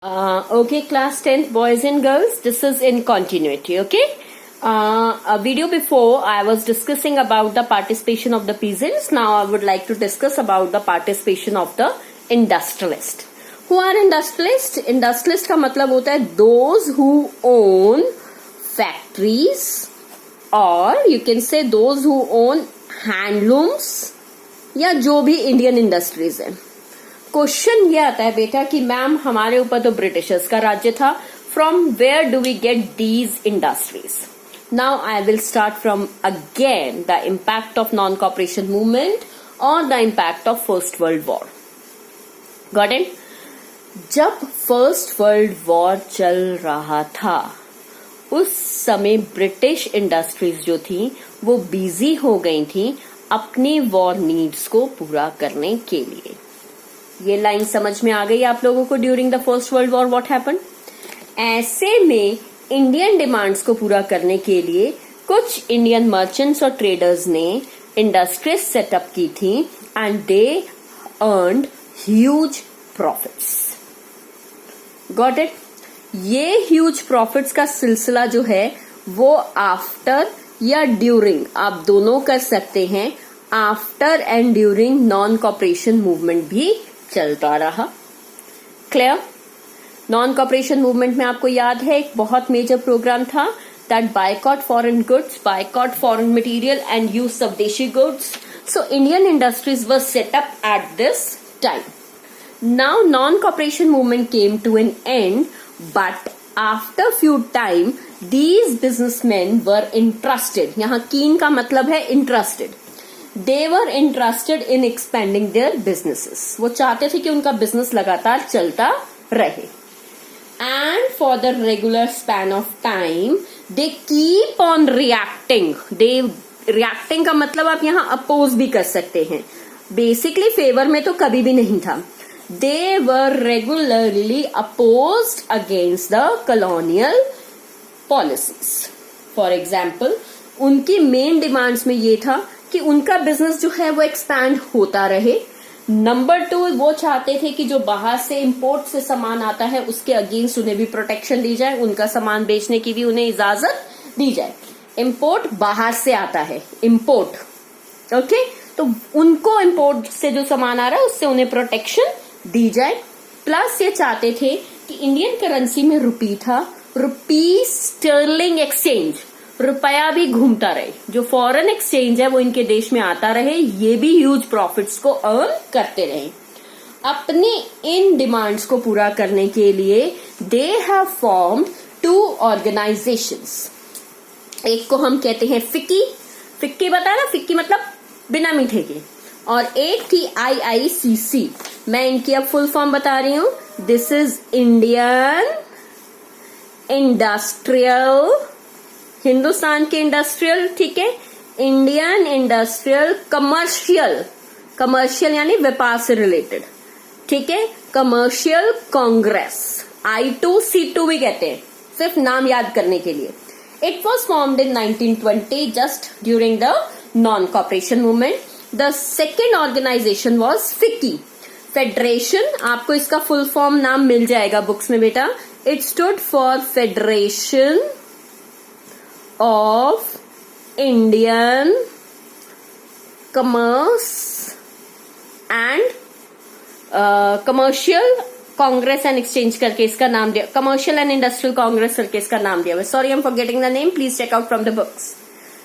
Okay, class 10th boys and girls, this is in continuity, okay? A video before I was discussing about the participation of the peasants. Now I would like to discuss about the participation of the industrialist. Who are industrialists? Industrialist का मतलब होता है those who own factories or you can say those who own handlooms या जो भी Indian industries है. Question ये आता है बेटा कि मैम हमारे ऊपर तो ब्रिटिशर्स का राज्य था. From where do we get these industries? Now I will start from again the impact of non cooperation movement और the impact of First World War. Got it? जब फर्स्ट वर्ल्ड वॉर चल रहा था उस समय ब्रिटिश इंडस्ट्रीज जो थी वो बिजी हो गई थी अपनी वॉर नीड्स को पूरा करने के लिए. ये लाइन समझ में आ गई आप लोगों को? During the first World war what happened? ऐसे में इंडियन डिमांड्स को पूरा करने के लिए कुछ इंडियन मर्चेंट्स और ट्रेडर्स ने इंडस्ट्रीज सेटअप की थी and they earned huge profits. Got it? ये ह्यूज प्रॉफिट्स का सिलसिला जो है वो आफ्टर या ड्यूरिंग, आप दोनों कर सकते हैं, after and during non cooperation movement भी चलता रहा. क्लियर? नॉन कॉपरेशन मूवमेंट में आपको याद है एक बहुत मेजर प्रोग्राम था that boycott foreign goods, boycott foreign material and use swadeshi goods. So Indian industries were set up at this time. Now non cooperation movement came to an end but after few time these businessmen were interested. यहाँ keen का मतलब है interested. They were interested in expanding their businesses. वो चाहते थे कि उनका business लगातार चलता रहे. And for the regular span of time, they keep on reacting. Reacting का मतलब आप यहाँ अपोज भी कर सकते हैं. बेसिकली फेवर में तो कभी भी नहीं था. They were regularly opposed against the colonial policies. For example उनकी मेन डिमांड्स में ये था कि उनका बिजनेस जो है वो एक्सपैंड होता रहे. नंबर 2, वो चाहते थे कि जो बाहर से इंपोर्ट से सामान आता है उसके अगेंस्ट उन्हें भी प्रोटेक्शन दी जाए, उनका सामान बेचने की भी उन्हें इजाजत दी जाए. इंपोर्ट बाहर से आता है, इंपोर्ट, ओके, तो उनको इंपोर्ट से जो सामान आ रहा है उससे उन्हें प्रोटेक्शन दी जाए. प्लस ये चाहते थे कि इंडियन करेंसी में रुपी था, रुपी स्टर्लिंग एक्सचेंज, रुपया भी घूमता रहे, जो फॉरेन एक्सचेंज है वो इनके देश में आता रहे, ये भी ह्यूज प्रॉफिट्स को अर्न करते रहे. अपनी इन डिमांड्स को पूरा करने के लिए दे हैव फॉर्म्ड 2 ऑर्गेनाइजेशंस. एक को हम कहते हैं फिक्की. फिक्की बताया ना, फिक्की मतलब बिना मीठे के. और एक थी IICC. मैं इनकी अब फुल फॉर्म बता रही हूं. This is Indian industrial, Hindustan के इंडस्ट्रियल, ठीक है, इंडियन इंडस्ट्रियल कमर्शियल, कमर्शियल यानी व्यापार से रिलेटेड, ठीक है, कमर्शियल कांग्रेस. I2C2 भी कहते हैं, सिर्फ नाम याद करने के लिए. It was formed in 1920 just during the non cooperation movement. The second organization was FICCI. Federation, आपको इसका फुल फॉर्म नाम मिल जाएगा बुक्स में बेटा. It stood for Federation of Indian Commerce and Commercial Congress and Exchange करके इसका नाम दिया. Commercial and Industrial Congress करके इसका नाम दिया. Sorry, I'm forgetting the name. Please check out from the books.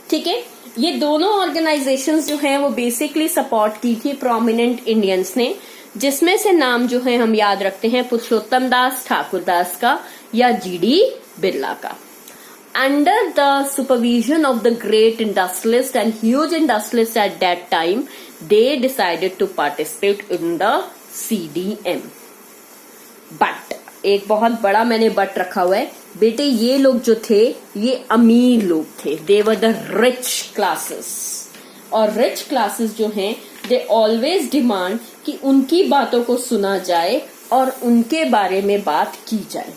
ठीक है, ये दोनों ऑर्गेनाइजेशंस जो हैं वो बेसिकली सपोर्ट की थी प्रोमिनेंट इंडियंस ने, जिसमें से नाम जो है हम याद रखते हैं पुरुषोत्तम दास, ठाकुर दास का या GD बिरला का. Under the supervision of the great industrialist and huge industrialist at that time they decided to participate in the CDM. But एक बहुत बड़ा मैंने बट रखा हुआ है बेटे, ये लोग जो थे ये अमीर लोग थे. दे वर द रिच क्लासेस. और रिच क्लासेस जो हैं दे ऑलवेज डिमांड कि उनकी बातों को सुना जाए और उनके बारे में बात की जाए,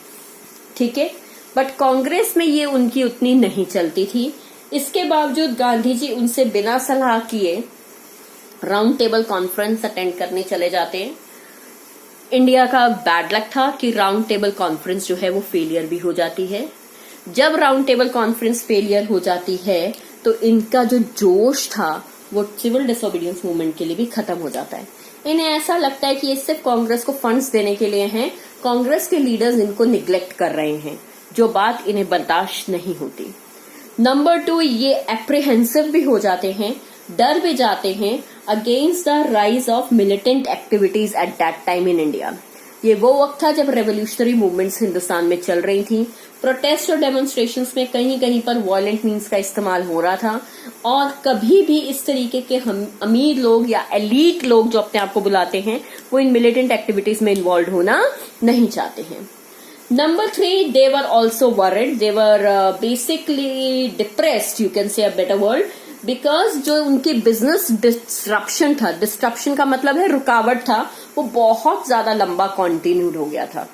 ठीक है. बट कांग्रेस में ये उनकी उतनी नहीं चलती थी. इसके बावजूद गांधी जी उनसे बिना सलाह किए राउंड टेबल कॉन्फ्रेंस अटेंड करने चले जाते हैं. इंडिया का बैड लक था कि राउंड टेबल कॉन्फ्रेंस जो है वो फेलियर भी हो जाती है। जब राउंड टेबल कॉन्फ्रेंस फेलियर हो जाती है तो इनका जो जोश था वो सिविल डिसोबीडियंस मूवमेंट के लिए भी खत्म हो जाता है। इन्हें ऐसा लगता है कि ये सिर्फ कांग्रेस को फंड्स देने के लिए हैं, कांग्रेस के लीडर्स इनको निग्लेक्ट कर रहे हैं, जो बात इन्हें बर्दाश्त नहीं होती। नंबर 2, ये एप्रीहेंसिव भी हो जाते हैं, डर भी जाते हैं against the rise of militant activities eight that time in India. ये वो वक्त था जब रेवोल्यूशनरी मूवमेंट्स हिंदुस्तान में चल रही थी। प्रोटेस्ट और डेमोन्स्ट्रेशंस में कहीं कहीं पर वायलेंट मीन्स का इस्तेमाल हो रहा था, और कभी भी इस तरीके के अमीर लोग या एलीट लोग जो अपने आप को बुलाते हैं वो इन मिलिटेंट एक्टिविटीज में इन्वॉल्व होना नहीं चाहते हैं। Number 3, they were also worried, they were basically depressed, you can say a better word, because जो उनकी बिजनेस डिस्ट्रप्शन था, डिस्ट्रप्शन का मतलब है रुकावट था, वो बहुत ज्यादा लंबा कॉन्टिन्यूड हो गया था।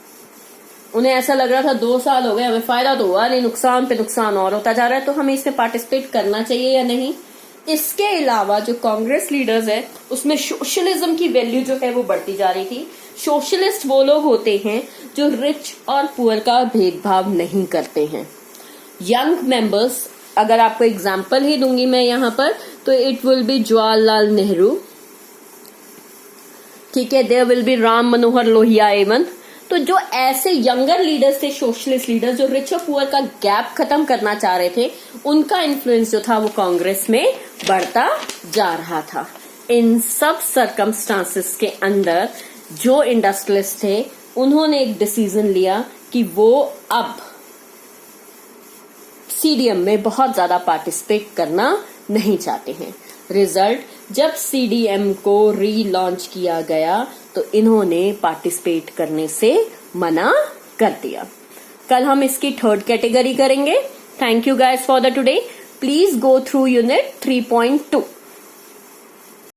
उन्हें ऐसा लग रहा था 2 साल हो गए, हमें फायदा तो हुआ नहीं, नुकसान पे नुकसान और होता जा रहा है, तो हमें इसमें पार्टिसिपेट करना चाहिए या नहीं। इसके अलावा जो कांग्रेस लीडर्स है उसमें सोशलिज्म की वैल्यू जो है वो बढ़ती जा रही थी। सोशलिस्ट वो लोग होते हैं जो रिच और पुअर का भेदभाव नहीं करते हैं। यंग मेंबर्स, अगर आपको एग्जाम्पल ही दूंगी मैं यहाँ पर, तो it will be Jawaharlal Nehru, ठीक है, there will be Ram Manohar Lohia even. तो जो ऐसे यंगर लीडर्स थे, सोशलिस्ट लीडर्स, जो रिच और पुअर का गैप खत्म करना चाह रहे थे, उनका इन्फ्लुएंस जो था वो कांग्रेस में बढ़ता जा रहा था। इन सब सर्कमस्टांसेस के अंदर जो इंडस्ट्रियलिस्ट थे उन्होंने एक डिसीजन लिया कि वो अब सीडीएम में बहुत ज्यादा पार्टिसिपेट करना नहीं चाहते हैं। रिजल्ट, जब सीडीएम को रीलॉन्च किया गया तो इन्होंने पार्टिसिपेट करने से मना कर दिया। कल हम इसकी 3rd कैटेगरी करेंगे। Thank you guys for the today. Please go through unit 3.2।